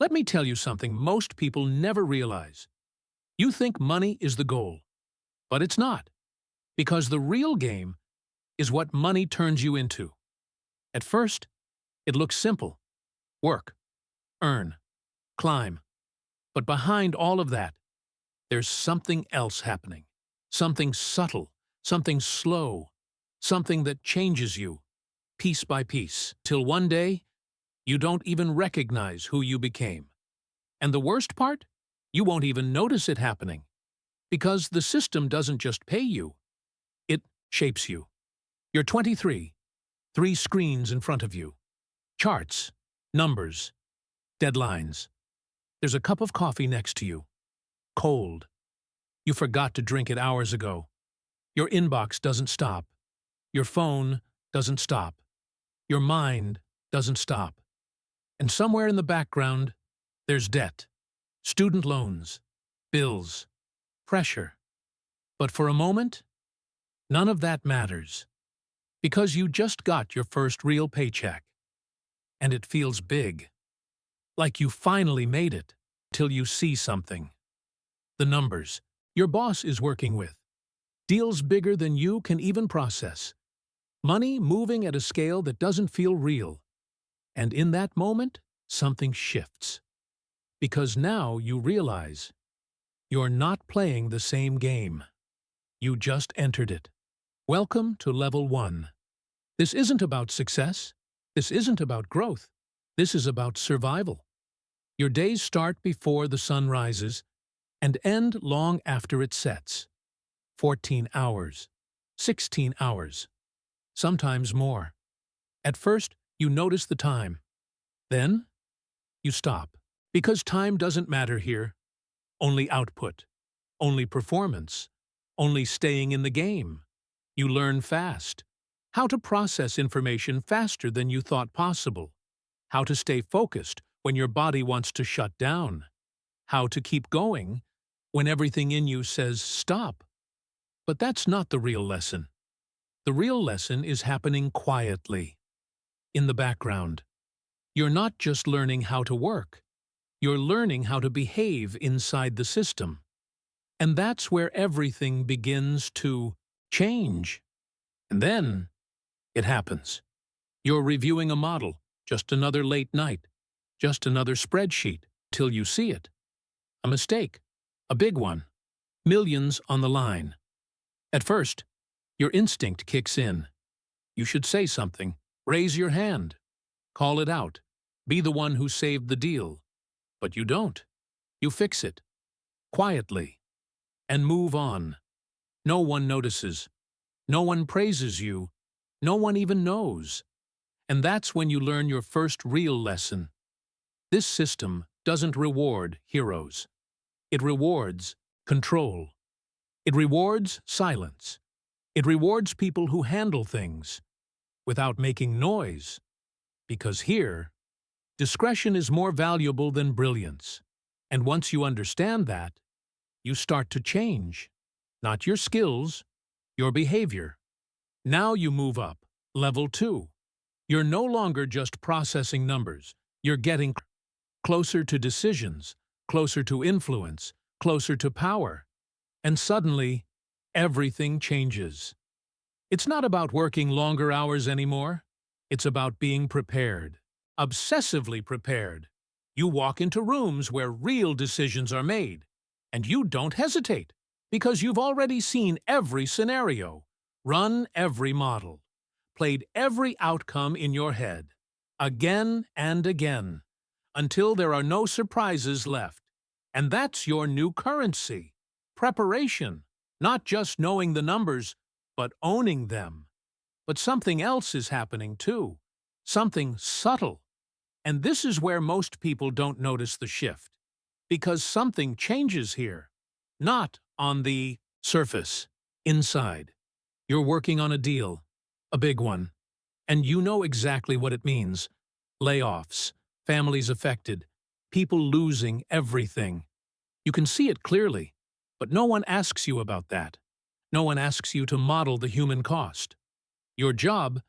Let me tell you something most people never realize. You think money is the goal, but it's not, because the real game is what money turns you into. At first, it looks simple. Work, earn, climb. But behind all of that, there's something else happening. Something subtle, something slow, something that changes you, piece by piece, till one day, you don't even recognize who you became. And the worst part? You won't even notice it happening. Because the system doesn't just pay you, it shapes you. You're 23, 3 screens in front of you. Charts, numbers, deadlines. There's a cup of coffee next to you. Cold. You forgot to drink it hours ago. Your inbox doesn't stop. Your phone doesn't stop. Your mind doesn't stop. And somewhere in the background, there's debt, student loans, bills, pressure. But for a moment, none of that matters. Because you just got your first real paycheck. And it feels big. Like you finally made it, till you see something. The numbers your boss is working with. Deals bigger than you can even process. Money moving at a scale that doesn't feel real. And in that moment, something shifts. Because now you realize you're not playing the same game. You just entered it. Welcome to Level 1. This isn't about success. This isn't about growth. This is about survival. Your days start before the sun rises and end long after it sets. 14 hours, 16 hours, sometimes more. At first, you notice the time. Then, you stop. Because time doesn't matter here. Only output, only performance, only staying in the game. You learn fast. How to process information faster than you thought possible. How to stay focused when your body wants to shut down. How to keep going when everything in you says stop. But that's not the real lesson. The real lesson is happening quietly, in the background. You're not just learning how to work. You're learning how to behave inside the system. And that's where everything begins to change. And then, it happens. You're reviewing a model, just another late night, just another spreadsheet, till you see it. A mistake, a big one, millions on the line. At first, your instinct kicks in. You should say something, raise your hand, call it out, be the one who saved the deal. But you don't. You fix it, quietly, and move on. No one notices. No one praises you. No one even knows. And that's when you learn your first real lesson. This system doesn't reward heroes. It rewards control. It rewards silence. It rewards people who handle things without making noise. Because here, discretion is more valuable than brilliance. And once you understand that, you start to change. Not your skills, your behavior. Now you move up, Level 2. You're no longer just processing numbers. You're getting closer to decisions, closer to influence, closer to power. And suddenly, everything changes. It's not about working longer hours anymore. It's about being prepared. Obsessively prepared. You walk into rooms where real decisions are made, and you don't hesitate, because you've already seen every scenario, run every model, played every outcome in your head, again and again, until there are no surprises left. And that's your new currency. Preparation, not just knowing the numbers, but owning them. But something else is happening too, something subtle. And this is where most people don't notice the shift, because something changes here, not on the surface, inside. You're working on a deal, a big one, and you know exactly what it means. Layoffs, families affected, people losing everything. You can see it clearly, but no one asks you about that. No one asks you to model the human cost. Your job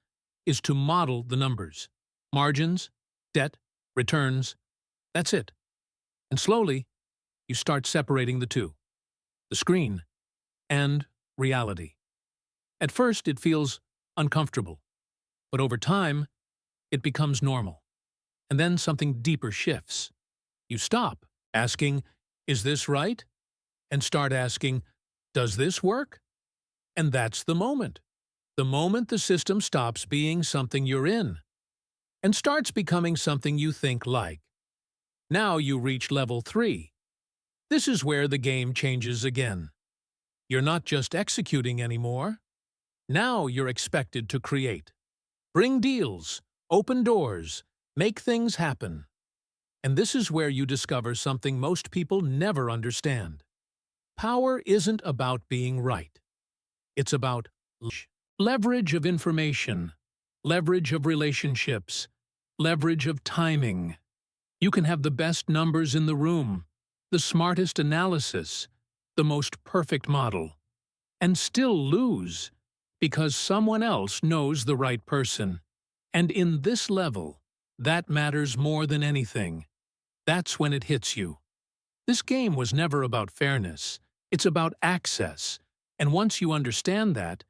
is to model the numbers, margins, debt, returns. That's it. And slowly, you start separating the two, the screen and reality. At first, it feels uncomfortable, but over time, it becomes normal. And then something deeper shifts. You stop asking, "Is this right?" and start asking, "Does this work?" And that's the moment. The moment the system stops being something you're in and starts becoming something you think like. Now you reach level 3. This is where the game changes again. You're not just executing anymore. Now you're expected to create. Bring deals, open doors, make things happen. And this is where you discover something most people never understand. Power isn't about being right. It's about leverage of information, leverage of relationships, leverage of timing. You can have the best numbers in the room, the smartest analysis, the most perfect model, and still lose because someone else knows the right person. And in this level, that matters more than anything. That's when it hits you. This game was never about fairness. It's about access. And once you understand that,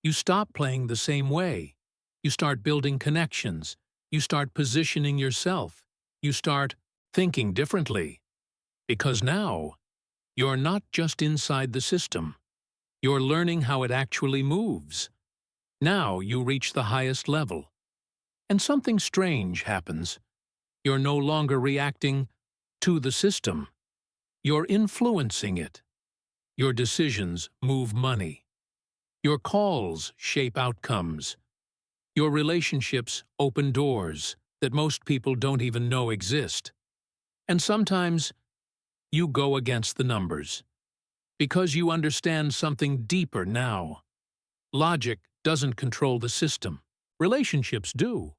you stop playing the same way. You start building connections. You start positioning yourself. You start thinking differently. Because now, you're not just inside the system. You're learning how it actually moves. Now you reach the highest level. And something strange happens. You're no longer reacting to the system. You're influencing it. Your decisions move money. Your calls shape outcomes. Your relationships open doors that most people don't even know exist. And sometimes you go against the numbers because you understand something deeper now. Logic doesn't control the system. Relationships do.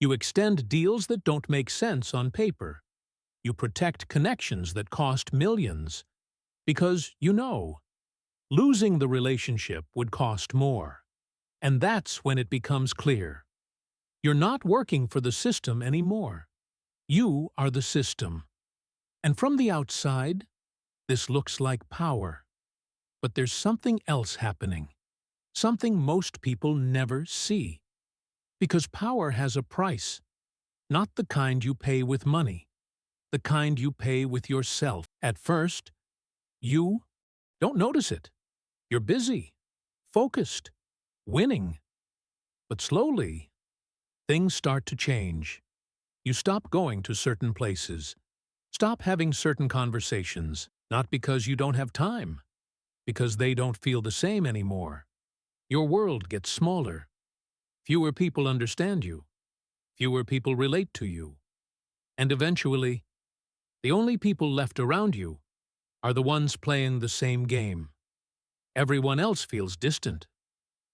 You extend deals that don't make sense on paper. You protect connections that cost millions because you know losing the relationship would cost more. And that's when it becomes clear. You're not working for the system anymore. You are the system. And from the outside, this looks like power. But there's something else happening. Something most people never see. Because power has a price. Not the kind you pay with money. The kind you pay with yourself. At first, you don't notice it. You're busy, focused, winning. But slowly, things start to change. You stop going to certain places. Stop having certain conversations, not because you don't have time, because they don't feel the same anymore. Your world gets smaller. Fewer people understand you. Fewer people relate to you. And eventually, the only people left around you are the ones playing the same game. Everyone else feels distant,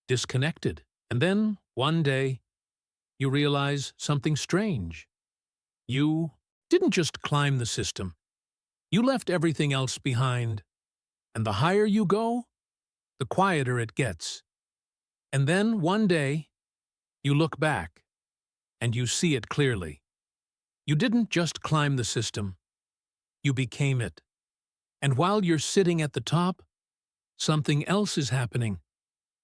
disconnected. And then, one day, you realize something strange. You didn't just climb the system. You left everything else behind. And the higher you go, the quieter it gets. And then, one day, you look back, and you see it clearly. You didn't just climb the system. You became it. And while you're sitting at the top, something else is happening.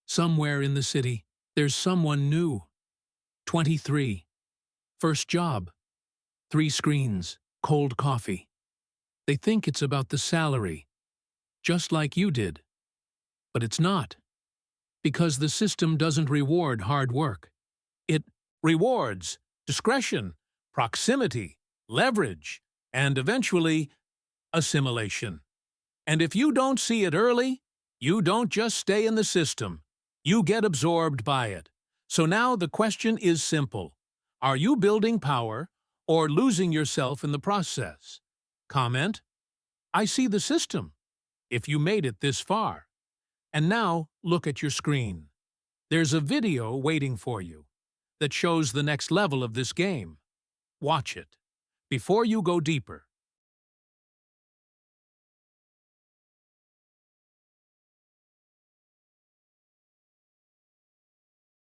Somewhere in the city, there's someone new. 23. First job. 3 screens. Cold coffee. They think it's about the salary, just like you did. But it's not. Because the system doesn't reward hard work. It rewards discretion, proximity, leverage, and eventually, assimilation. And if you don't see it early, you don't just stay in the system. You get absorbed by it. So now the question is simple. Are you building power or losing yourself in the process? Comment, I see the system, if you made it this far. And now look at your screen. There's a video waiting for you that shows the next level of this game. Watch it. Before you go deeper,